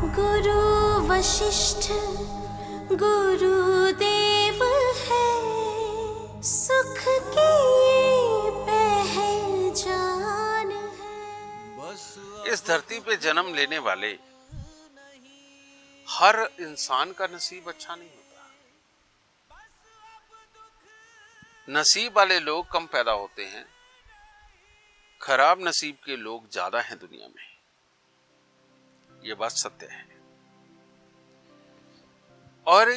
गुरु वशिष्ठ गुरुदेव है, सुख की पहचान है। इस धरती पे जन्म लेने वाले हर इंसान का नसीब अच्छा नहीं होता। नसीब वाले लोग कम पैदा होते हैं, खराब नसीब के लोग ज्यादा हैं दुनिया में। ये बात सत्य है। और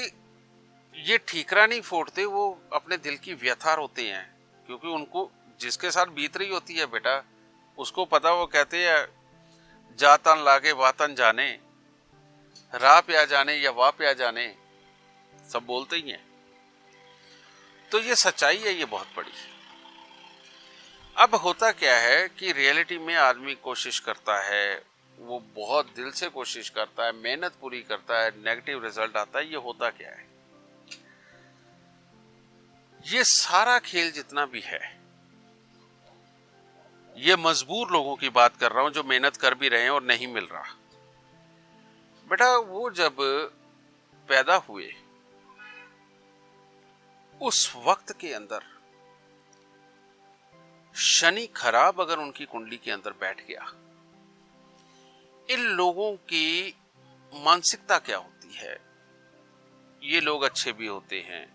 ये ठीकरा नहीं फोड़ते, वो अपने दिल की व्यथा रोते हैं, क्योंकि उनको जिसके साथ बीत रही होती है बेटा, उसको पता। वो कहते हैं जातन लागे वातन जाने, राह पे आ जाने या वाह पे आ जाने, सब बोलते ही हैं। तो ये सच्चाई है, ये बहुत बड़ी। अब होता क्या है कि रियलिटी में आदमी कोशिश करता है, वो बहुत दिल से कोशिश करता है, मेहनत पूरी करता है, नेगेटिव रिजल्ट आता है। ये होता क्या है, ये सारा खेल जितना भी है, ये मजबूर लोगों की बात कर रहा हूं, जो मेहनत कर भी रहे हैं और नहीं मिल रहा। बेटा वो जब पैदा हुए उस वक्त के अंदर शनि खराब अगर उनकी कुंडली के अंदर बैठ गया, इन लोगों की मानसिकता क्या होती है। ये लोग अच्छे भी होते हैं,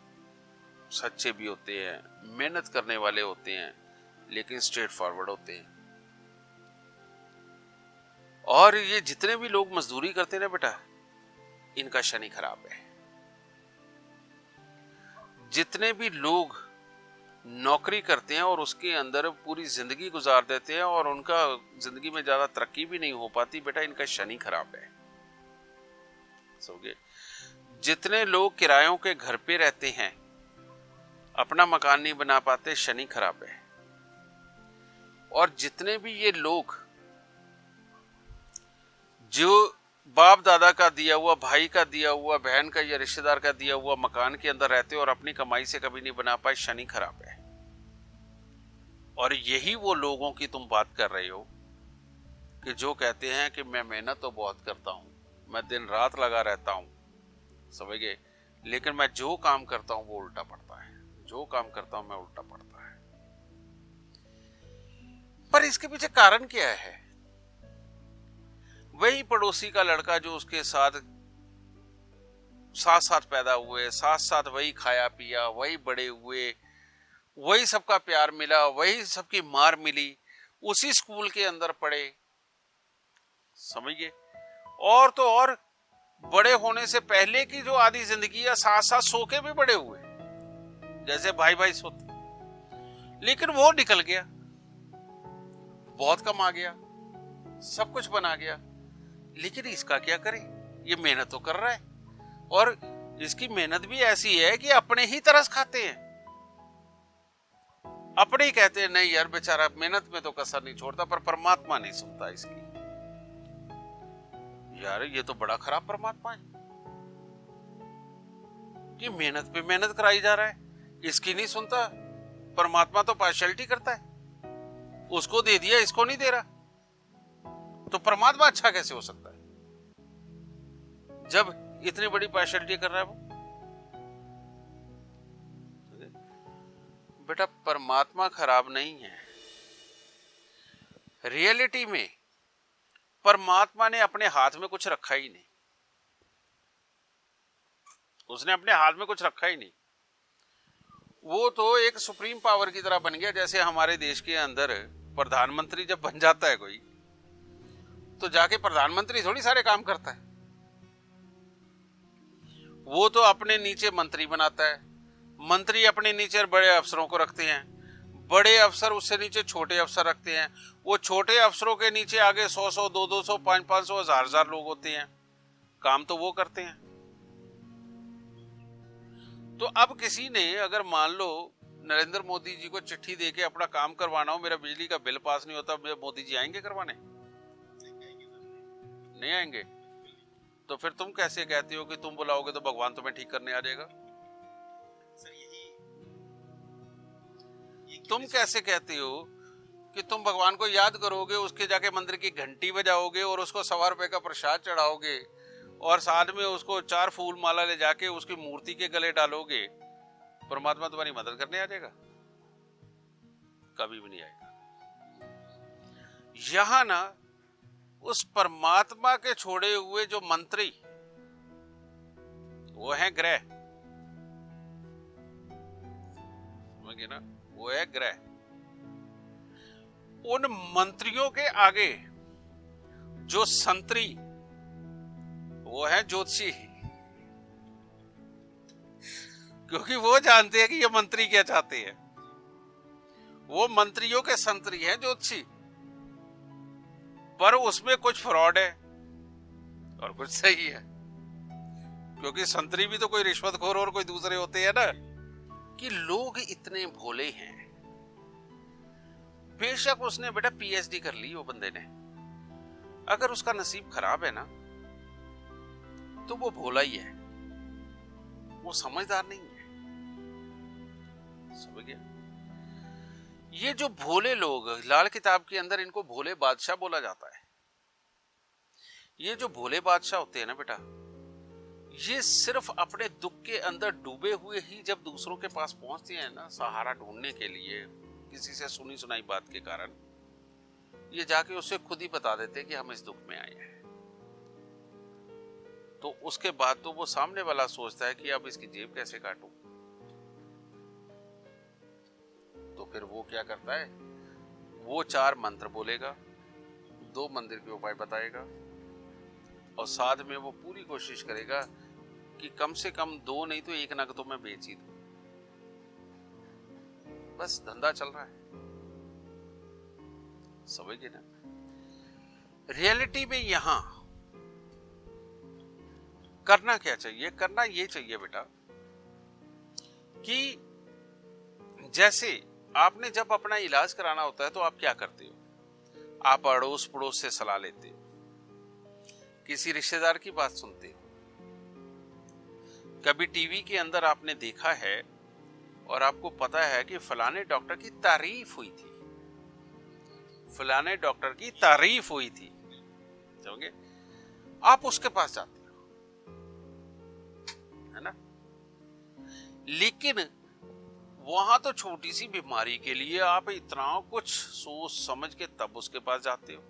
सच्चे भी होते हैं, मेहनत करने वाले होते हैं, लेकिन स्ट्रेट फॉरवर्ड होते हैं। और ये जितने भी लोग मजदूरी करते हैं ना बेटा, इनका शनि खराब है। जितने भी लोग नौकरी करते हैं और उसके अंदर पूरी जिंदगी गुजार देते हैं और उनका जिंदगी में ज्यादा तरक्की भी नहीं हो पाती, बेटा इनका शनि खराब है। समझे? जितने लोग किरायों के घर पे रहते हैं, अपना मकान नहीं बना पाते, शनि खराब है। और जितने भी ये लोग जो बाप दादा का दिया हुआ, भाई का दिया हुआ, बहन का या रिश्तेदार का दिया हुआ मकान के अंदर रहते और अपनी कमाई से कभी नहीं बना पाए, शनि खराब है। और यही वो लोगों की तुम बात कर रहे हो कि जो कहते हैं कि मैं मेहनत तो बहुत करता हूं, मैं दिन रात लगा रहता हूं, समझ गए, लेकिन मैं जो काम करता हूं वो उल्टा पड़ता है, जो काम करता हूं मैं उल्टा पड़ता है। पर इसके पीछे कारण क्या है? वही पड़ोसी का लड़का जो उसके साथ साथ पैदा हुए, साथ वही खाया पिया, वही बड़े हुए, वही सबका प्यार मिला, वही सबकी मार मिली, उसी स्कूल के अंदर पढ़े, समझिए। और तो और बड़े होने से पहले की जो आधी जिंदगी है, साथ सो के भी बड़े हुए, जैसे भाई भाई सोते। लेकिन वो निकल गया, बहुत कम आ गया, सब कुछ बना गया, लेकिन इसका क्या करें? ये मेहनत तो कर रहा है, और इसकी मेहनत भी ऐसी है कि अपने ही तरस खाते हैं, अपने ही कहते हैं नहीं यार बेचारा मेहनत में तो कसर नहीं छोड़ता, पर परमात्मा नहीं सुनता इसकी। यार ये तो बड़ा खराब परमात्मा है कि मेहनत पे मेहनत कराई जा रहा है, इसकी नहीं सुनता। परमात्मा तो पार्शियलिटी करता है, उसको दे दिया, इसको नहीं दे रहा, तो परमात्मा अच्छा कैसे हो सकता है जब इतनी बड़ी पार्शियलिटी कर रहा है वो? बेटा परमात्मा खराब नहीं है। रियलिटी में परमात्मा ने अपने हाथ में कुछ रखा ही नहीं, उसने अपने हाथ में कुछ रखा ही नहीं। वो तो एक सुप्रीम पावर की तरह बन गया। जैसे हमारे देश के अंदर प्रधानमंत्री जब बन जाता है कोई, तो जाके प्रधानमंत्री थोड़ी सारे काम करता है, वो तो अपने नीचे मंत्री बनाता है, मंत्री अपने नीचे बड़े अफसरों को रखते हैं, बड़े अफसर उससे नीचे छोटे अफसर रखते हैं, वो छोटे अफसरों के नीचे आगे 100 200 500 1000 लोग होते हैं, काम तो वो करते हैं। तो अब किसी ने अगर मान लो नरेंद्र मोदी जी को चिट्ठी देके अपना काम करवाना हो, मेरा बिजली का बिल पास नहीं होता, मोदी जी आएंगे करवाने? नहीं आएंगे। तो फिर तुम कैसे कहते हो कि तुम बुलाओगे तो भगवान तुम्हें ठीक करने आ जाएगा? सर यही तुम कैसे कहते हो कि तुम भगवान को याद करोगे, उसके जाके मंदिर की घंटी बजाओगे और उसको ₹1.25 का प्रसाद चढ़ाओगे और साथ में उसको 4 फूल माला ले जाके उसकी मूर्ति के गले डालोगे, परमात्मा तुम्हारी मदद करने आ जाएगा? कभी भी नहीं आएगा। यहां ना उस परमात्मा के छोड़े हुए जो मंत्री, वो है ग्रह, समझिए ना, वो है ग्रह। उन मंत्रियों के आगे जो संतरी, वो है ज्योतिषी, क्योंकि वो जानते हैं कि ये मंत्री क्या चाहते हैं। वो मंत्रियों के संतरी हैं ज्योतिषी, पर उसमें कुछ फ्रॉड है और कुछ सही है, क्योंकि संतरी भी तो कोई रिश्वतखोर और कोई दूसरे होते हैं ना। कि लोग इतने भोले हैं। बेशक उसने बेटा पीएचडी कर ली, वो बंदे ने, अगर उसका नसीब खराब है ना तो वो भोला ही है, वो समझदार नहीं है। समझ गया? ये जो भोले लोग, लाल किताब के अंदर इनको भोले बादशाह बोला जाता है। ये जो भोले बादशाह होते हैं ना बेटा, ये सिर्फ अपने दुख के अंदर डूबे हुए ही जब दूसरों के पास पहुंचते हैं ना सहारा ढूंढने के लिए, किसी से सुनी सुनाई बात के कारण, ये जाके उसे खुद ही बता देते कि हम इस दुख में आए हैं। तो उसके बाद तो वो सामने वाला सोचता है कि अब इसकी जेब कैसे काटूं। तो फिर वो क्या करता है, वो 4 मंत्र बोलेगा, 2 मंदिर के उपाय बताएगा, और साथ में वो पूरी कोशिश करेगा कि कम से कम 2 नहीं तो 1 नग तो मैं बेच ही दूं। बस धंधा चल रहा है। समझिए ना, रियलिटी में यहां करना क्या चाहिए? करना ये चाहिए बेटा कि जैसे आपने जब अपना इलाज कराना होता है तो आप क्या करते हो? आप अड़ोस पड़ोस से सलाह लेते हो, किसी रिश्तेदार की बात सुनते हो, कभी टीवी के अंदर आपने देखा है और आपको पता है कि फलाने डॉक्टर की तारीफ हुई थी, फलाने डॉक्टर की तारीफ हुई थी, समझे? आप उसके पास जाते हो, है ना? लेकिन वहां तो छोटी सी बीमारी के लिए आप इतना कुछ सोच समझ के तब उसके पास जाते हो।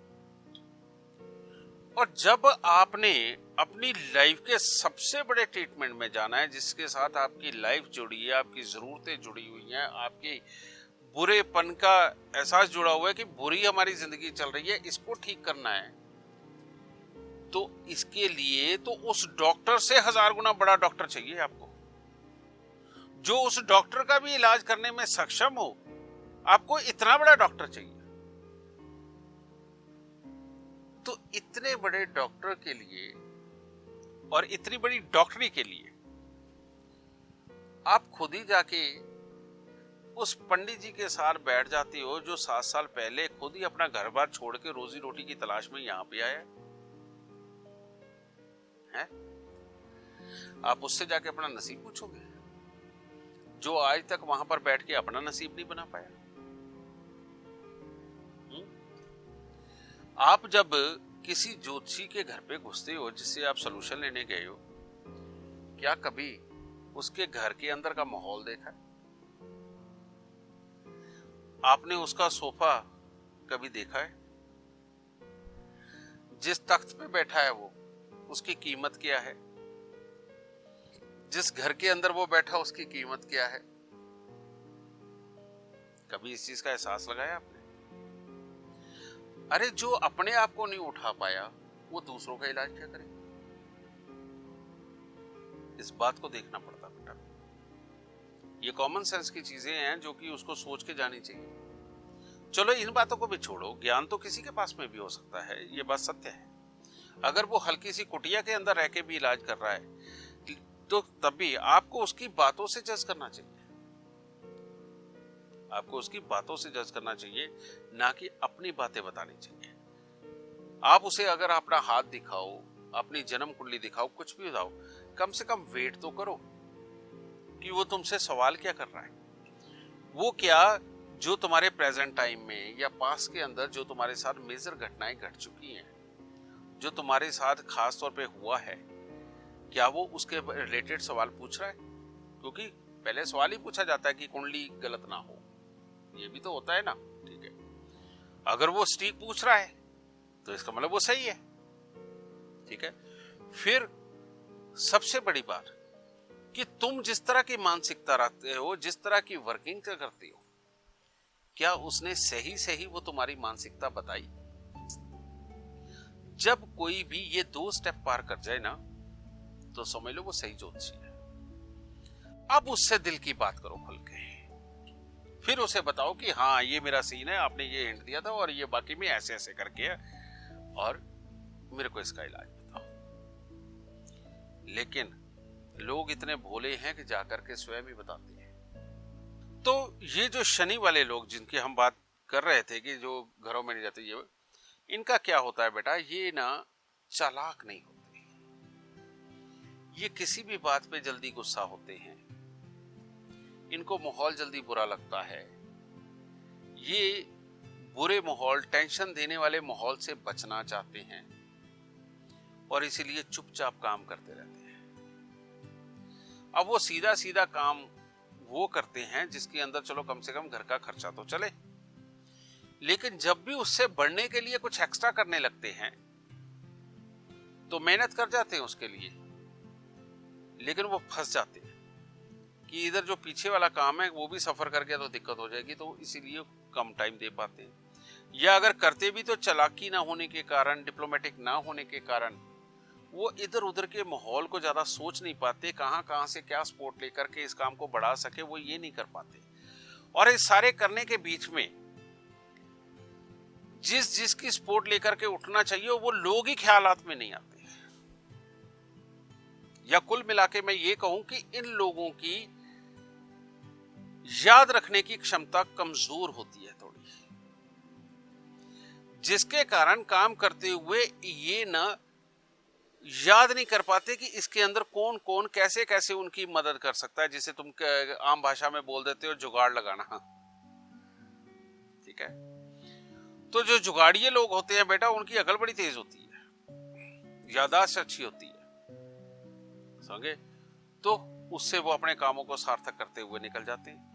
और जब आपने अपनी लाइफ के सबसे बड़े ट्रीटमेंट में जाना है, जिसके साथ आपकी लाइफ जुड़ी है, आपकी जरूरतें जुड़ी हुई हैं, आपकी बुरेपन का एहसास जुड़ा हुआ है कि बुरी हमारी जिंदगी चल रही है, इसको ठीक करना है, तो इसके लिए तो उस डॉक्टर से 1000 गुना बड़ा डॉक्टर चाहिए आपको, जो उस डॉक्टर का भी इलाज करने में सक्षम हो। आपको इतना बड़ा डॉक्टर चाहिए। तो इतने बड़े डॉक्टर के लिए और इतनी बड़ी डॉक्टरी के लिए आप खुद ही जाके उस पंडित जी के साथ बैठ जाते हो, जो 7 साल पहले खुद ही अपना घर बार छोड़ के रोजी रोटी की तलाश में यहां पे आया है। आप उससे जाके अपना नसीब पूछोगे, जो आज तक वहां पर बैठ के अपना नसीब नहीं बना पाया। आप जब किसी ज्योतिषी के घर पे घुसते हो, जिससे आप सलूशन लेने गए हो, क्या कभी उसके घर के अंदर का माहौल देखा? आपने उसका सोफा कभी देखा है? जिस तख्त पे बैठा है वो, उसकी कीमत क्या है? जिस घर के अंदर वो बैठा उसकी कीमत क्या है? कभी इस चीज का एहसास लगाया आपने? अरे जो अपने आप को नहीं उठा पाया, वो दूसरों का इलाज क्या करे? इस बात को देखना पड़ता बेटा। ये कॉमन सेंस की चीजें हैं जो कि उसको सोच के जानी चाहिए। चलो इन बातों को भी छोड़ो, ज्ञान तो किसी के पास में भी हो सकता है, ये बात सत्य है। अगर वो हल्की सी कुटिया के अंदर रह के भी इलाज कर रहा है तो तब भी आपको उसकी बातों से जज करना चाहिए। आपको उसकी बातों से जज करना चाहिए, ना कि अपनी बातें बतानी चाहिए। आप उसे अगर अपना हाथ दिखाओ, अपनी जन्म कुंडली दिखाओ, कुछ भी बताओ, कम से कम वेट तो करो कि वो तुमसे सवाल क्या कर रहा है। वो क्या जो तुम्हारे प्रेजेंट टाइम में या पास के अंदर जो तुम्हारे साथ मेजर घटनाएं घट चुकी हैं, जो तुम्हारे साथ खास तौर पे हुआ है, क्या वो उसके रिलेटेड सवाल पूछ रहा है? क्योंकि पहले सवाल ही पूछा जाता है कि कुंडली गलत ना हो, ये भी तो होता है ना। ठीक है, अगर वो सटीक पूछ रहा है तो इसका मतलब वो सही है। ठीक है, फिर सबसे बड़ी बात कि तुम जिस तरह की मानसिकता रखते हो, जिस तरह की वर्किंग करते हो, क्या उसने सही सही वो तुम्हारी मानसिकता बताई? जब कोई भी ये 2 स्टेप पार कर जाए ना, तो समझ लो वो सही ज्योतिषी है। अब उससे दिल की बात करो खुल के, फिर उसे बताओ कि हाँ ये मेरा सीन है, आपने ये हिंट दिया था और ये बाकी में ऐसे ऐसे करके है, और मेरे को इसका इलाज बताओ। लेकिन लोग इतने भोले हैं कि जाकर के स्वयं ही बताते हैं। तो ये जो शनि वाले लोग जिनकी हम बात कर रहे थे कि जो घरों में नहीं जाते, ये इनका क्या होता है बेटा, ये ना चालाक नहीं होते, ये किसी भी बात पे जल्दी गुस्सा होते हैं, इनको माहौल जल्दी बुरा लगता है, ये बुरे माहौल, टेंशन देने वाले माहौल से बचना चाहते हैं और इसीलिए चुपचाप काम करते रहते हैं। अब वो सीधा सीधा काम वो करते हैं जिसके अंदर चलो कम से कम घर का खर्चा तो चले, लेकिन जब भी उससे बढ़ने के लिए कुछ एक्स्ट्रा करने लगते हैं तो मेहनत कर जाते हैं उसके लिए, लेकिन वो फंस जाते हैं कि इधर जो पीछे वाला काम है वो भी सफर कर गया तो दिक्कत हो जाएगी, तो इसीलिए कम टाइम दे पाते हैं। या अगर करते भी तो चालाकी ना होने के कारण, डिप्लोमेटिक ना होने के कारण वो इधर उधर के माहौल को ज्यादा सोच नहीं पाते, कहां से क्या सपोर्ट लेकर के इस काम को बढ़ा सके वो ये नहीं कर पाते। और इस सारे करने के बीच में जिसकी सपोर्ट लेकर के उठना चाहिए वो लोग ही ख्यालात में नहीं आते। या कुल मिला के मैं ये कहूं कि इन लोगों की याद रखने की क्षमता कमजोर होती है थोड़ी, जिसके कारण काम करते हुए ये ना याद नहीं कर पाते कि इसके अंदर कौन कौन कैसे कैसे उनकी मदद कर सकता है, जिसे तुम आम भाषा में बोल देते हो जुगाड़ लगाना। ठीक है, तो जो जुगाड़िए लोग होते हैं बेटा, उनकी अकल बड़ी तेज होती है, याददाश्त अच्छी होती है, समझे? तो उससे वो अपने कामों को सार्थक करते हुए निकल जाते हैं।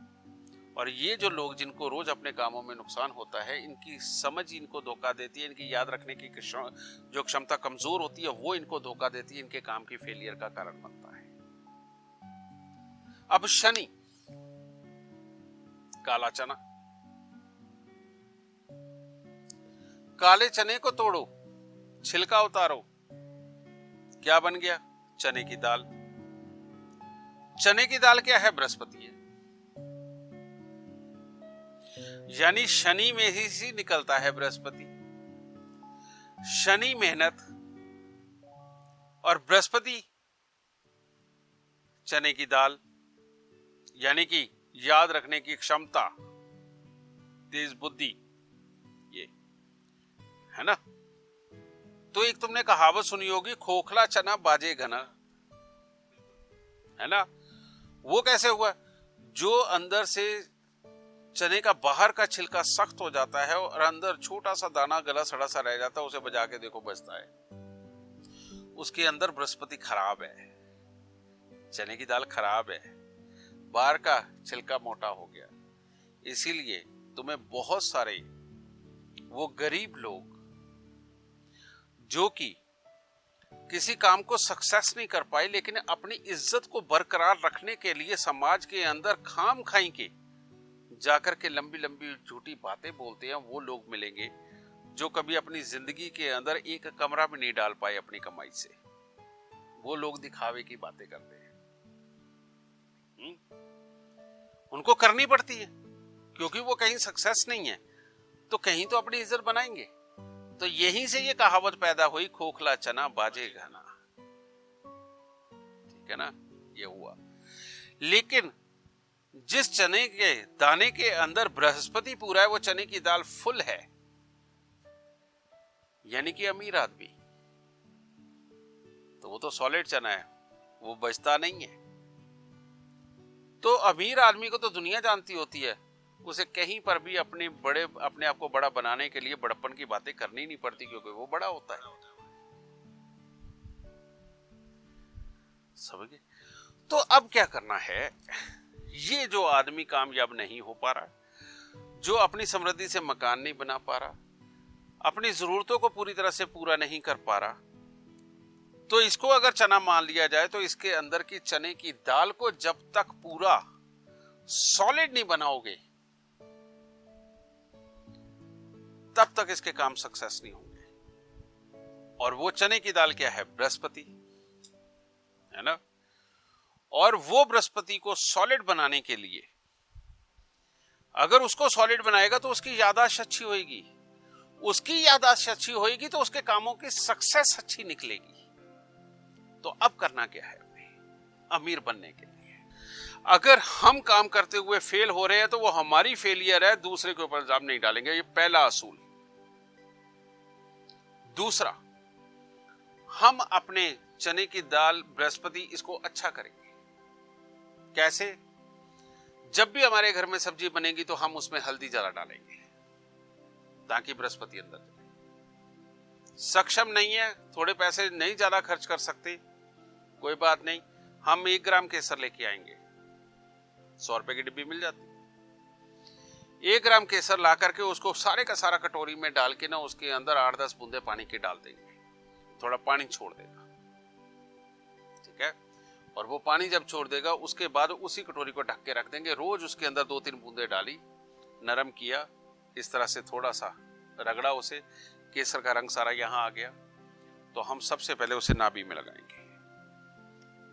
और ये जो लोग जिनको रोज अपने कामों में नुकसान होता है, इनकी समझ इनको धोखा देती है, इनकी याद रखने की जो क्षमता कमजोर होती है वो इनको धोखा देती है, इनके काम की फेलियर का कारण बनता है। अब शनि, काला चना, काले चने को तोड़ो, छिलका उतारो, क्या बन गया? चने की दाल। चने की दाल क्या है? बृहस्पति है, यानी शनि में ही निकलता है बृहस्पति। शनि मेहनत और बृहस्पति चने की दाल, यानी कि याद रखने की क्षमता, तेज बुद्धि, ये है ना। तो एक तुमने कहावत सुनी होगी, खोखला चना बाजे घना, है ना। वो कैसे हुआ? जो अंदर से चने का बाहर का छिलका सख्त हो जाता है और अंदर छोटा सा दाना गला सड़ा सा रह जाता है, उसे बजा के देखो बचता है, उसके अंदर बृहस्पति खराब है, चने की दाल खराब है, बाहर का छिलका मोटा हो गया। इसीलिए तुम्हें बहुत सारे वो गरीब लोग जो कि किसी काम को सक्सेस नहीं कर पाए, लेकिन अपनी इज्जत को बरकरार रखने के लिए समाज के अंदर खाम खाई के जाकर के लंबी लंबी झूठी बातें बोलते हैं, वो लोग मिलेंगे जो कभी अपनी जिंदगी के अंदर एक कमरा भी नहीं डाल पाए अपनी कमाई से। वो लोग दिखावे की बातें करते हैं, उनको करनी पड़ती है क्योंकि वो कहीं सक्सेस नहीं है तो कहीं तो अपनी इज्जत बनाएंगे। तो यहीं से ये कहावत पैदा हुई, खोखला चना बाजे घना। ठीक है ना, ये हुआ। लेकिन जिस चने के दाने के अंदर बृहस्पति पूरा है, वो चने की दाल फुल है, यानी कि अमीर आदमी, तो वो तो सॉलिड चना है, वो बचता नहीं है। तो अमीर आदमी को तो दुनिया जानती होती है, उसे कहीं पर भी अपने आप को बड़ा बनाने के लिए बड़प्पन की बातें करनी नहीं पड़ती, क्योंकि वो बड़ा होता है। समझ गए? तो अब क्या करना है, ये जो आदमी कामयाब नहीं हो पा रहा, जो अपनी समृद्धि से मकान नहीं बना पा रहा, अपनी जरूरतों को पूरी तरह से पूरा नहीं कर पा रहा, तो इसको अगर चना मान लिया जाए तो इसके अंदर की चने की दाल को जब तक पूरा सॉलिड नहीं बनाओगे तब तक इसके काम सक्सेस नहीं होंगे। और वो चने की दाल क्या है? बृहस्पति है ना। और वो बृहस्पति को सॉलिड बनाने के लिए, अगर उसको सॉलिड बनाएगा तो उसकी याददाश्त अच्छी होगी, उसकी याददाश्त अच्छी होगी तो उसके कामों की सक्सेस अच्छी निकलेगी। तो अब करना क्या है? अमीर बनने के लिए अगर हम काम करते हुए फेल हो रहे हैं तो वो हमारी फेलियर है, दूसरे के ऊपर इल्जाम नहीं डालेंगे। ये पहला असूल। दूसरा, हम अपने चने की दाल बृहस्पति इसको अच्छा करेंगे। कैसे? जब भी हमारे घर में सब्जी बनेगी तो हम उसमें हल्दी ज्यादा डालेंगे ताकि बृहस्पति अंदर जाए। सक्षम नहीं है, थोड़े पैसे नहीं ज्यादा खर्च कर सकते, कोई बात नहीं, हम 1 ग्राम केसर लेके आएंगे, 100 रुपए की डिब्बी मिल जाती। 1 ग्राम केसर ला करके उसको सारे का सारा कटोरी में डाल के ना उसके अंदर 8-10 बूंदे पानी के डाल देंगे, थोड़ा पानी छोड़ देगा, ठीक है। और वो पानी जब छोड़ देगा उसके बाद उसी कटोरी को ढक के रख देंगे। रोज उसके अंदर 2-3 बूंदे डाली, नरम किया, इस तरह से थोड़ा सा रगड़ा, उसे केसर का रंग सारा यहां आ गया तो हम सबसे पहले उसे नाभि में लगाएंगे,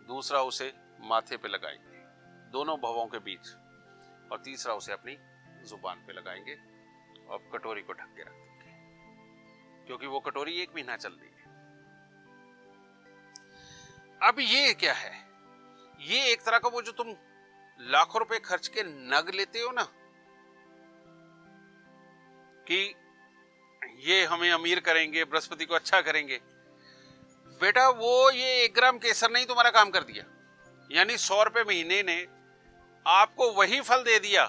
दूसरा उसे माथे पे लगाएंगे, दोनों भवों के बीच, और तीसरा उसे अपनी जुबान पे लगाएंगे और कटोरी को ढक के रख देंगे, क्योंकि वो कटोरी 1 महीना चल रही है। अब ये क्या है? ये एक तरह का वो जो तुम लाखों रुपए खर्च के नग लेते हो ना कि ये हमें अमीर करेंगे, बृहस्पति को अच्छा करेंगे, बेटा वो ये 1 ग्राम केसर नहीं तुम्हारा काम कर दिया। यानी 100 रुपए महीने ने आपको वही फल दे दिया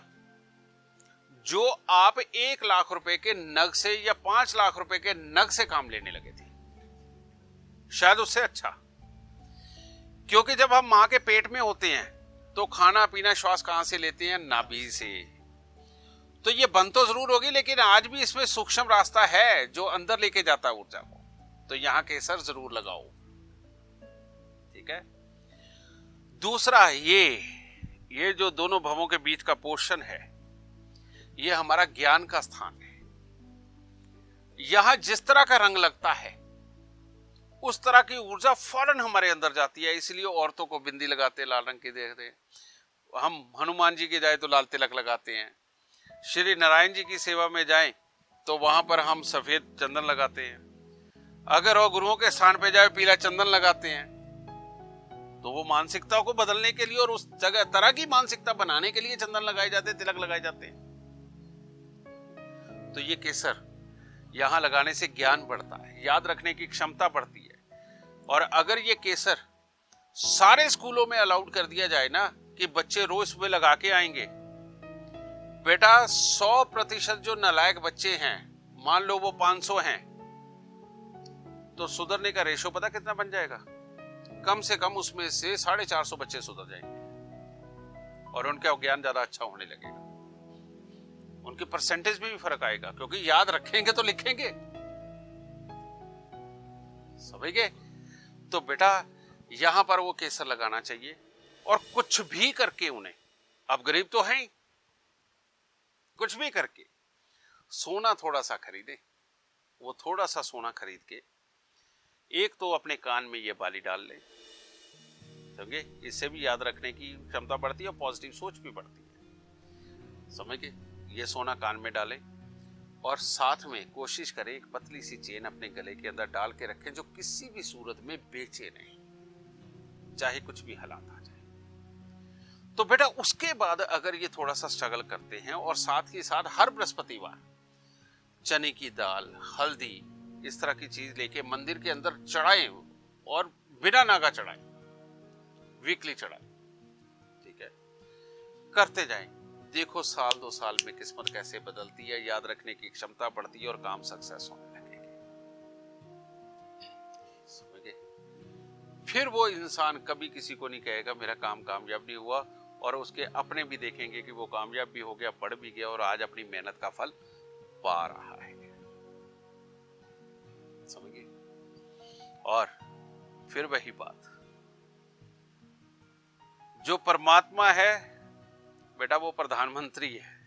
जो आप 1 लाख रुपए के नग से या 5 लाख रुपए के नग से काम लेने लगे थे, शायद उससे अच्छा। क्योंकि जब हम मां के पेट में होते हैं तो खाना पीना श्वास कहां से लेते हैं? नाभि से। तो ये बंद तो जरूर होगी, लेकिन आज भी इसमें सूक्ष्म रास्ता है जो अंदर लेके जाता है ऊर्जा को, तो यहां केसर जरूर लगाओ, ठीक है। दूसरा, ये जो दोनों भवों के बीच का पोर्शन है, ये हमारा ज्ञान का स्थान है। यहां जिस तरह का रंग लगता है उस तरह की ऊर्जा फौरन हमारे अंदर जाती है। इसलिए औरतों को बिंदी लगाते लाल रंग की देखते हैं, हम हनुमान जी के जाए तो लाल तिलक लगाते हैं, श्री नारायण जी की सेवा में जाएं तो वहां पर हम सफेद चंदन लगाते हैं, अगर वो गुरुओं के स्थान पे जाए पीला चंदन लगाते हैं। तो वो मानसिकता को बदलने के लिए और उस जगह तरह की मानसिकता बनाने के लिए चंदन लगाए जाते हैं, तिलक लगाए जाते हैं। तो ये केसर यहां लगाने से ज्ञान बढ़ता है, याद रखने की क्षमता बढ़ती है। और अगर ये केसर सारे स्कूलों में अलाउड कर दिया जाए ना कि बच्चे रोज सुबह लगा के आएंगे, बेटा 100% जो नालायक बच्चे हैं, मान लो वो 500 हैं, तो सुधरने का रेशो पता कितना बन जाएगा? कम से कम उसमें से 450 बच्चे सुधर जाएंगे और उनका ज्ञान ज्यादा अच्छा होने लगेगा, उनकी परसेंटेज में भी फर्क आएगा, क्योंकि याद रखेंगे तो लिखेंगे। समझ गए? तो बेटा यहां पर वो केसर लगाना चाहिए और कुछ भी करके उन्हें, अब गरीब तो हैं, कुछ भी करके सोना थोड़ा सा खरीदे। वो थोड़ा सा सोना खरीद के एक तो अपने कान में ये बाली डाल ले, समझे? इससे भी याद रखने की क्षमता बढ़ती है और पॉजिटिव सोच भी बढ़ती है। समझ गए? ये सोना कान में डाले और साथ में कोशिश करें एक पतली सी चेन अपने गले के अंदर डाल के रखें जो किसी भी सूरत में बेचे नहीं, चाहे कुछ भी हालात आ जाए। तो बेटा उसके बाद अगर ये थोड़ा सा स्ट्रगल करते हैं और साथ ही साथ हर बृहस्पतिवार चने की दाल, हल्दी, इस तरह की चीज लेके मंदिर के अंदर चढ़ाएं और बिना नागा चढ़ाएं, वीकली चढ़ाएं, ठीक है, करते जाएं। देखो 1-2 साल में किस्मत कैसे बदलती है, याद रखने की क्षमता बढ़ती है और काम सक्सेस होने लगेंगे। समझ गए? फिर वो इंसान कभी किसी को नहीं कहेगा मेरा काम कामयाब नहीं हुआ, और उसके अपने भी देखेंगे कि वो कामयाब भी हो गया, पढ़ भी गया और आज अपनी मेहनत का फल पा रहा है। समझिए। और फिर वही बात, जो परमात्मा है बेटा वो प्रधानमंत्री है,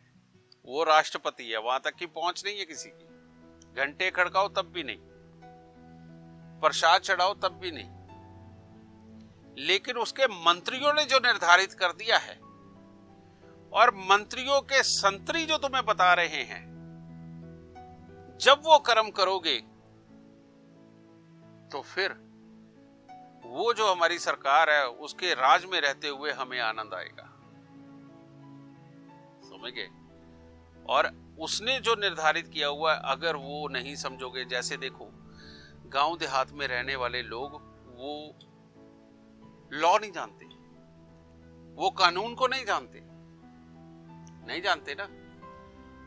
वो राष्ट्रपति है, वहां तक की पहुंच नहीं है किसी की। घंटे खड़काओ तब भी नहीं, प्रसाद चढ़ाओ तब भी नहीं, लेकिन उसके मंत्रियों ने जो निर्धारित कर दिया है, और मंत्रियों के संतरी जो तुम्हें बता रहे हैं, जब वो कर्म करोगे तो फिर वो जो हमारी सरकार है उसके राज में रहते हुए हमें आनंद आएगा। समझ गए। और उसने जो निर्धारित किया हुआ है, अगर वो नहीं समझोगे, जैसे देखो गांव देहात में रहने वाले लोग वो लॉ नहीं जानते, वो कानून को नहीं जानते ना।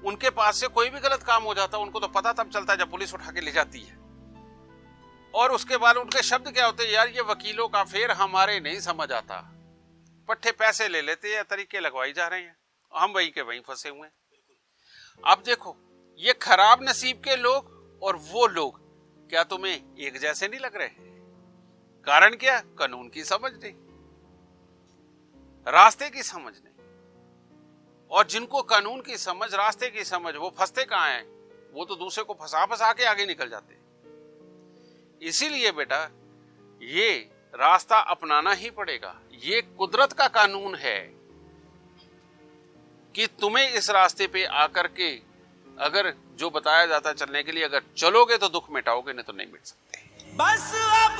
उनके पास से कोई भी गलत काम हो जाता, उनको तो पता तब चलता है जब पुलिस उठा के ले जाती है। और उसके बाद उनके शब्द क्या होते हैं, यार ये वकीलों का फेर हमारे नहीं समझ आता, पट्टे पैसे ले लेते हैं, तरीके लगवाई जा रहे हैं, हम वहीं के वहीं फंसे हुए हैं। अब देखो ये खराब नसीब के लोग और वो लोग क्या तुम्हें एक जैसे नहीं लग रहे? कारण क्या? कानून की समझ नहीं, रास्ते की समझ नहीं। और जिनको कानून की समझ, रास्ते की समझ, वो फंसते कहां हैं? वो तो दूसरे को फंसा के आगे निकल जाते हैं। इसीलिए बेटा ये रास्ता अपनाना ही पड़ेगा। ये कुदरत का कानून है कि तुम्हें इस रास्ते पे आकर के अगर जो बताया जाता चलने के लिए अगर चलोगे तो दुख मिटाओगे, नहीं तो नहीं मिट सकते। बस अब